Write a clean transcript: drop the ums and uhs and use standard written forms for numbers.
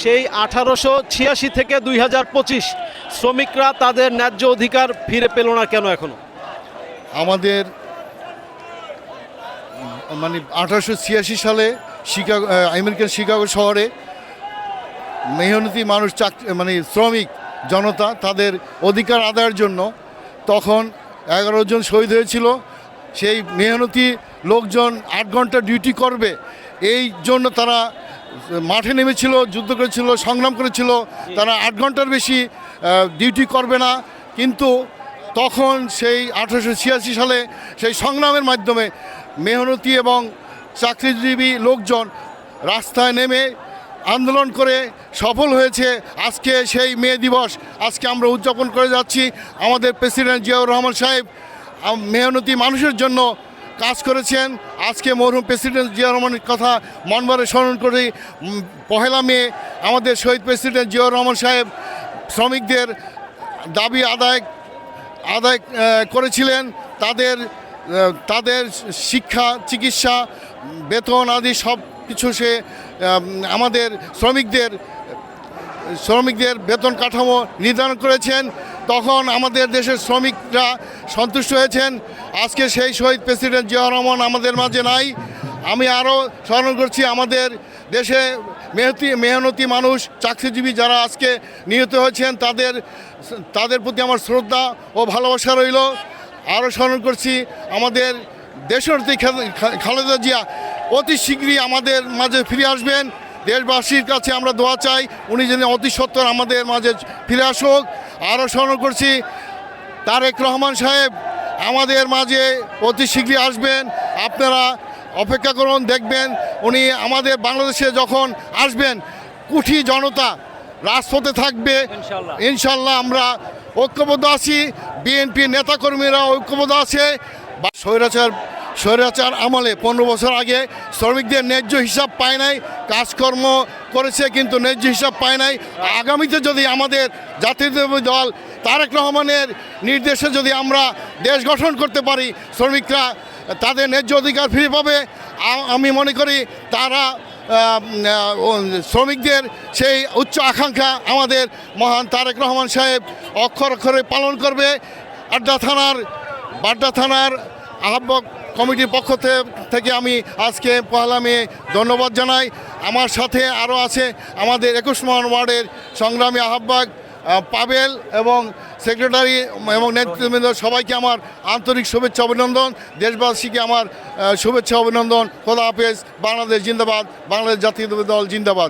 সেই 1886 থেকে 2025 শ্রমিকরা তাদের ন্যায্য অধিকার ফিরে পেল না কেন এখনো? আমাদের মানে 1886 সালে আমেরিকান শিকাগো শহরে মেহনতি মানুষ মানে শ্রমিক জনতা তাদের অধিকার আদায়ের জন্য তখন 11 জন শহীদ হয়েছিল। সেই মেহনতি লোকজন 8 ঘন্টা ডিউটি করবে এই জন্য তারা মাঠে নেমেছিল, যুদ্ধ করেছিল, সংগ্রাম করেছিল। তারা 8 ঘন্টার বেশি ডিউটি করবে না। কিন্তু তখন সেই 1886 সালে সেই সংগ্রামের মাধ্যমে মেহনতি এবং চাকরিজীবী লোকজন রাস্তায় নেমে আন্দোলন করে সফল হয়েছে। আজকে সেই মে দিবস আজকে আমরা উদযাপন করে যাচ্ছি। আমাদের প্রেসিডেন্ট জিয়াউর রহমান সাহেব মেহনতি মানুষের জন্য কাজ করেছেন। আজকে মরহুম প্রেসিডেন্ট জিয়াউর রহমানের কথা মনভরে স্মরণ করে 1 মে আমাদের শহীদ প্রেসিডেন্ট জিয়াউর রহমান সাহেব শ্রমিকদের দাবি আদায় করেছিলেন। তাদের শিক্ষা, চিকিৎসা, বেতন আদি সব কিছু সে আমাদের শ্রমিকদের বেতন কাঠামো নির্ধারণ করেছেন। তখন আমাদের দেশের শ্রমিকরা সন্তুষ্ট হয়েছেন। আজকে সেই শহীদ প্রেসিডেন্ট জিয়াউর রহমান আমাদের মাঝে নাই। আমি আরও স্মরণ করছি আমাদের দেশে মেহনতি মানুষ, চাকরিজীবী যারা আজকে নিহত হয়েছেন তাদের প্রতি আমার শ্রদ্ধা ও ভালোবাসা রইল। আরও স্মরণ করছি আমাদের দেশনেত্রী খালেদা জিয়া অতি শীঘ্রই আমাদের মাঝে ফিরে আসবেন। দেশবাসীর কাছে আমরা দোয়া চাই উনি যেন অতি সত্বর আমাদের মাঝে ফিরে আসুক। আরও স্মরণ করছি তারেক রহমান সাহেব আমাদের মাঝে অতি শীঘ্রই আসবেন। আপনারা অপেক্ষা করুন, দেখবেন উনি আমাদের বাংলাদেশে যখন আসবেন কোটি জনতা রাজপথে থাকবে। ইনশাল্লাহ আমরা ঐক্যবদ্ধ আছি, বিএনপি নেতাকর্মীরা ঐক্যবদ্ধ আছে। স্বৈরাচার আমলে 15 বছর আগে শ্রমিকদের ন্যায্য হিসাব পায় নাই, কাজকর্ম করেছে কিন্তু ন্যায্য হিসাব পায় নাই। আগামীতে যদি আমাদের জাতীয়তাবাদী দল তারেক রহমানের নির্দেশে যদি আমরা দেশ গঠন করতে পারি, শ্রমিকরা তাদের ন্যায্য অধিকার ফিরে পাবে। আমি মনে করি তারা শ্রমিকদের সেই উচ্চ আকাঙ্ক্ষা আমাদের মহান তারেক রহমান সাহেব অক্ষরে অক্ষরে পালন করবে। বাড্ডা থানার আহ্বায়ক কমিটির পক্ষ থেকে আমি আজকে 1 মে ধন্যবাদ জানাই। আমার সাথে আরও আছে আমাদের 21 নং ওয়ার্ডের সংগ্রামী আহ্বায়ক পাবেল এবং সেক্রেটারি এবং নেতৃবৃন্দ, সবাইকে আমার আন্তরিক শুভেচ্ছা অভিনন্দন। দেশবাসীকে আমার শুভেচ্ছা অভিনন্দন। খোদা হাফেজ। বাংলাদেশ জিন্দাবাদ। বাংলাদেশ জাতীয়তাবাদী দল জিন্দাবাদ।